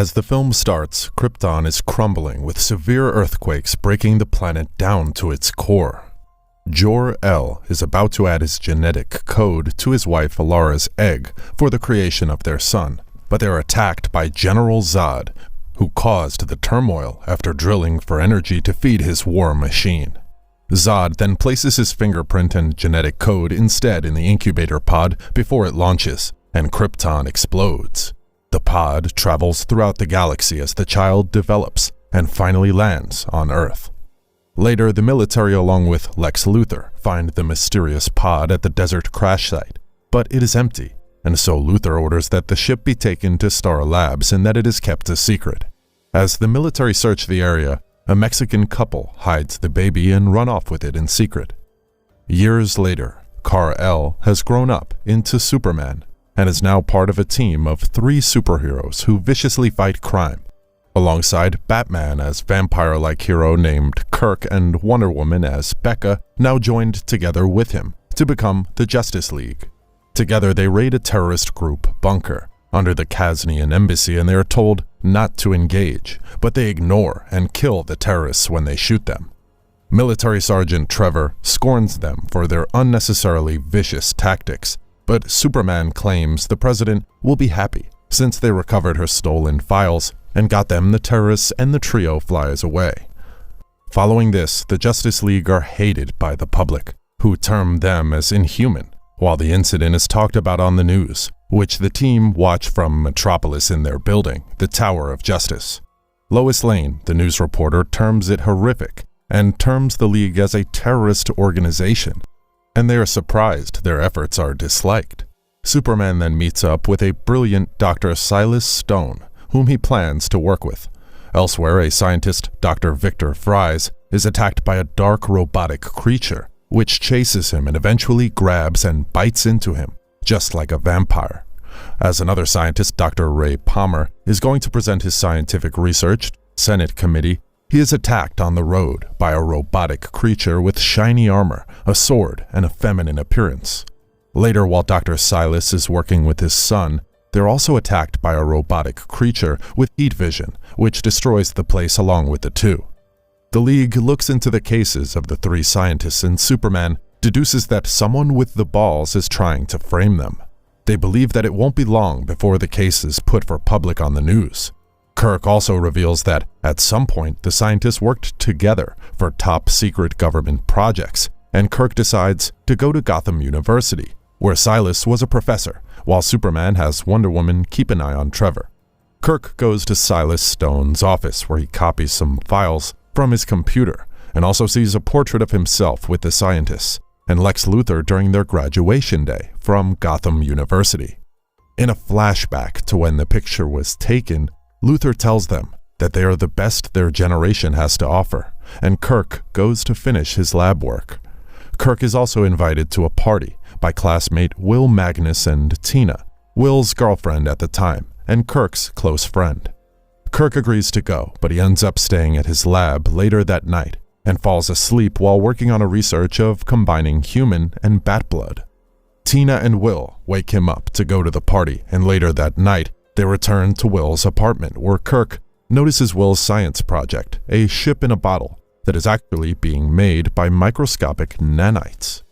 As the film starts, Krypton is crumbling with severe earthquakes breaking the planet down to its core. Jor-El is about to add his genetic code to his wife Alara's egg for the creation of their son, but they're attacked by General Zod, who caused the turmoil after drilling for energy to feed his war machine. Zod then places his fingerprint and genetic code instead in the incubator pod before it launches, and Krypton explodes. The pod travels throughout the galaxy as the child develops and finally lands on Earth. Later, the military along with Lex Luthor find the mysterious pod at the desert crash site, but it is empty, and so Luthor orders that the ship be taken to Star Labs and that it is kept a secret. As the military search the area, a Mexican couple hides the baby and run off with it in secret. Years later, Kal-El has grown up into Superman and is now part of a team of 3 superheroes who viciously fight crime, alongside Batman as vampire-like hero named Kirk and Wonder Woman as Becca, now joined together with him to become the Justice League. Together they raid a terrorist group bunker under the Kasnian embassy, and they are told not to engage, but they ignore and kill the terrorists when they shoot them. Military Sergeant Trevor scorns them for their unnecessarily vicious tactics, but Superman claims the president will be happy since they recovered her stolen files and got them the terrorists, and the trio flies away. Following this, the Justice League are hated by the public, who term them as inhuman, while the incident is talked about on the news, which the team watch from Metropolis in their building, the Tower of Justice. Lois Lane, the news reporter, terms it horrific and terms the League as a terrorist organization, and they are surprised their efforts are disliked. Superman then meets up with a brilliant Dr. Silas Stone, whom he plans to work with. Elsewhere, a scientist, Dr. Victor Fries, is attacked by a dark robotic creature, which chases him and eventually grabs and bites into him, just like a vampire. As another scientist, Dr. Ray Palmer, is going to present his scientific research Senate committee, he is attacked on the road by a robotic creature with shiny armor, a sword, and a feminine appearance. Later, while Dr. Silas is working with his son, they're also attacked by a robotic creature with heat vision, which destroys the place along with the two. The League looks into the cases of the 3 scientists, and Superman deduces that someone with the balls is trying to frame them. They believe that it won't be long before the case is put for public on the news. Kirk also reveals that at some point the scientists worked together for top-secret government projects, and Kirk decides to go to Gotham University, where Silas was a professor, while Superman has Wonder Woman keep an eye on Trevor. Kirk goes to Silas Stone's office, where he copies some files from his computer and also sees a portrait of himself with the scientists and Lex Luthor during their graduation day from Gotham University. In a flashback to when the picture was taken, Luthor tells them that they are the best their generation has to offer, and Kirk goes to finish his lab work. Kirk is also invited to a party by classmate Will Magnus and Tina, Will's girlfriend at the time and Kirk's close friend. Kirk agrees to go, but he ends up staying at his lab later that night and falls asleep while working on a research of combining human and bat blood. Tina and Will wake him up to go to the party, and later that night, they return to Will's apartment where Kirk notices Will's science project, a ship in a bottle that is actually being made by microscopic nanites.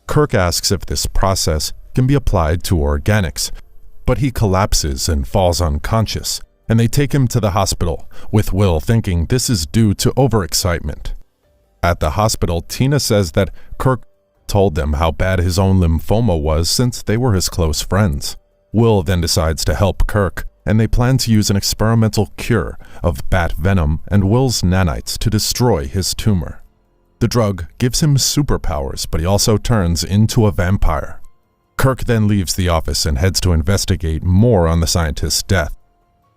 Kirk asks if this process can be applied to organics, but he collapses and falls unconscious, and they take him to the hospital, with Will thinking this is due to overexcitement. At the hospital, Tina says that Kirk told them how bad his own lymphoma was since they were his close friends. Will then decides to help Kirk, and they plan to use an experimental cure of bat venom and Will's nanites to destroy his tumor. The drug gives him superpowers, but he also turns into a vampire. Kirk then leaves the office and heads to investigate more on the scientist's death.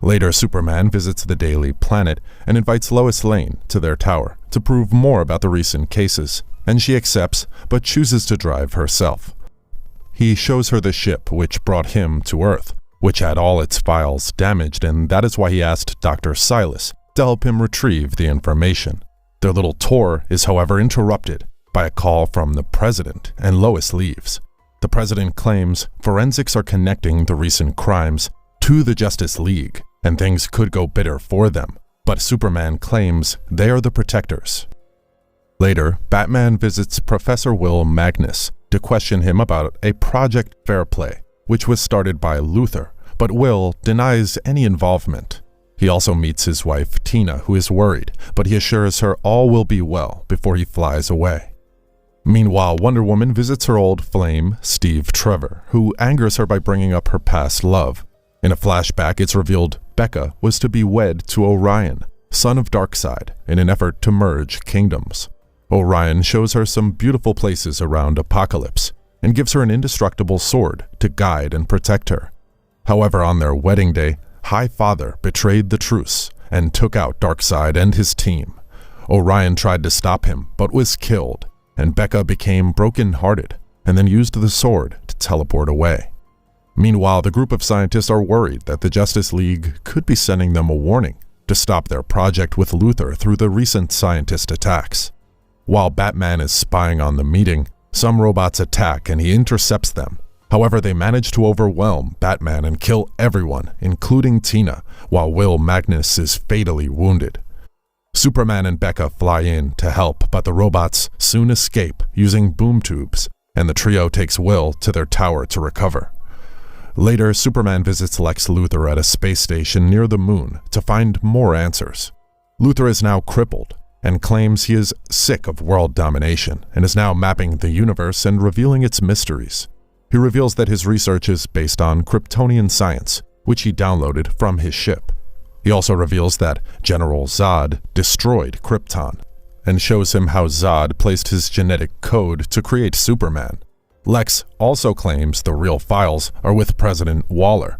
Later, Superman visits the Daily Planet and invites Lois Lane to their tower to prove more about the recent cases, and she accepts but chooses to drive herself. He shows her the ship which brought him to Earth, which had all its files damaged, and that is why he asked Dr. Silas to help him retrieve the information. Their little tour is, however, interrupted by a call from the president, and Lois leaves. The president claims forensics are connecting the recent crimes to the Justice League, and things could go bitter for them, but Superman claims they are the protectors. Later, Batman visits Professor Will Magnus to question him about a Project Fairplay, which was started by Luthor, but Will denies any involvement. He also meets his wife, Tina, who is worried, but he assures her all will be well before he flies away. Meanwhile, Wonder Woman visits her old flame, Steve Trevor, who angers her by bringing up her past love. In a flashback, it's revealed Becca was to be wed to Orion, son of Darkseid, in an effort to merge kingdoms. Orion shows her some beautiful places around Apocalypse and gives her an indestructible sword to guide and protect her. However, on their wedding day, High Father betrayed the truce and took out Darkseid and his team. Orion tried to stop him, but was killed, and Becca became broken-hearted and then used the sword to teleport away. Meanwhile, the group of scientists are worried that the Justice League could be sending them a warning to stop their project with Luthor through the recent scientist attacks. While Batman is spying on the meeting, some robots attack and he intercepts them. However, they manage to overwhelm Batman and kill everyone, including Tina, while Will Magnus is fatally wounded. Superman and Becca fly in to help, but the robots soon escape using boom tubes, and the trio takes Will to their tower to recover. Later, Superman visits Lex Luthor at a space station near the moon to find more answers. Luthor is now crippled and claims he is sick of world domination and is now mapping the universe and revealing its mysteries. He reveals that his research is based on Kryptonian science, which he downloaded from his ship. He also reveals that General Zod destroyed Krypton and shows him how Zod placed his genetic code to create Superman. Lex also claims the real files are with President Waller,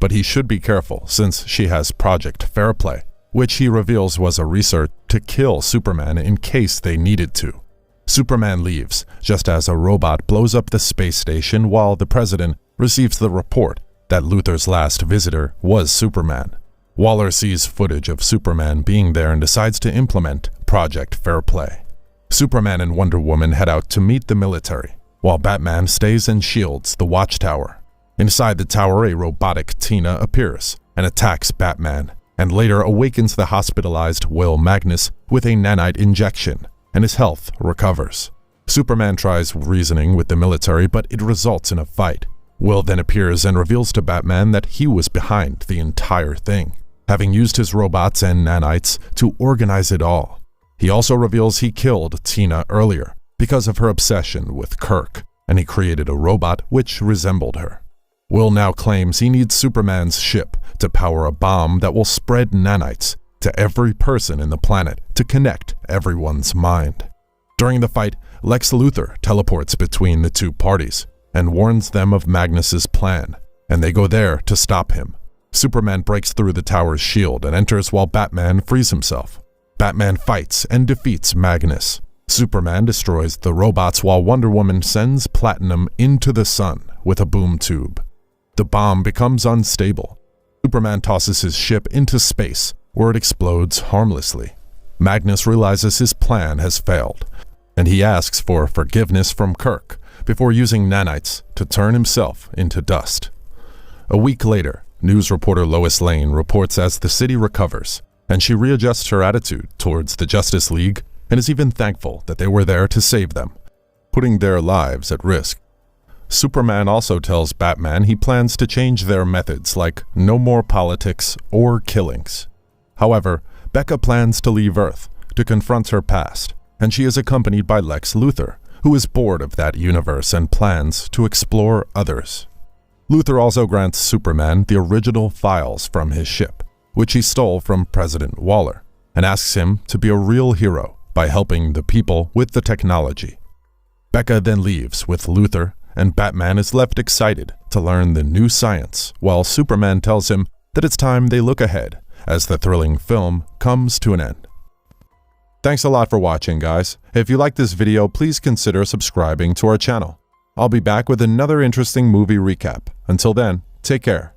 but he should be careful since she has Project Fairplay, which he reveals was a research to kill Superman in case they needed to. Superman leaves just as a robot blows up the space station while the president receives the report that Luthor's last visitor was Superman. Waller sees footage of Superman being there and decides to implement Project Fairplay. Superman and Wonder Woman head out to meet the military, while Batman stays and shields the watchtower. Inside the tower, a robotic Tina appears and attacks Batman, and later awakens the hospitalized Will Magnus with a nanite injection, and his health recovers. Superman tries reasoning with the military, but it results in a fight. Will then appears and reveals to Batman that he was behind the entire thing, having used his robots and nanites to organize it all. He also reveals he killed Tina earlier because of her obsession with Kirk, and he created a robot which resembled her. Will now claims he needs Superman's ship to power a bomb that will spread nanites to every person in the planet to connect everyone's mind. During the fight, Lex Luthor teleports between the two parties and warns them of Magnus's plan, and they go there to stop him. Superman breaks through the tower's shield and enters while Batman frees himself. Batman fights and defeats Magnus. Superman destroys the robots while Wonder Woman sends Platinum into the sun with a boom tube. The bomb becomes unstable. Superman tosses his ship into space, where it explodes harmlessly. Magnus realizes his plan has failed, and he asks for forgiveness from Kirk before using nanites to turn himself into dust. A week later, news reporter Lois Lane reports as the city recovers, and she readjusts her attitude towards the Justice League and is even thankful that they were there to save them, putting their lives at risk. Superman also tells Batman he plans to change their methods, like no more politics or killings. However, Becca plans to leave Earth to confront her past, and she is accompanied by Lex Luthor, who is bored of that universe and plans to explore others. Luthor also grants Superman the original files from his ship, which he stole from President Waller, and asks him to be a real hero by helping the people with the technology. Becca then leaves with Luthor, and Batman is left excited to learn the new science, while Superman tells him that it's time they look ahead as the thrilling film comes to an end. Thanks a lot for watching, guys. If you like this video, please consider subscribing to our channel. I'll be back with another interesting movie recap. Until then, take care.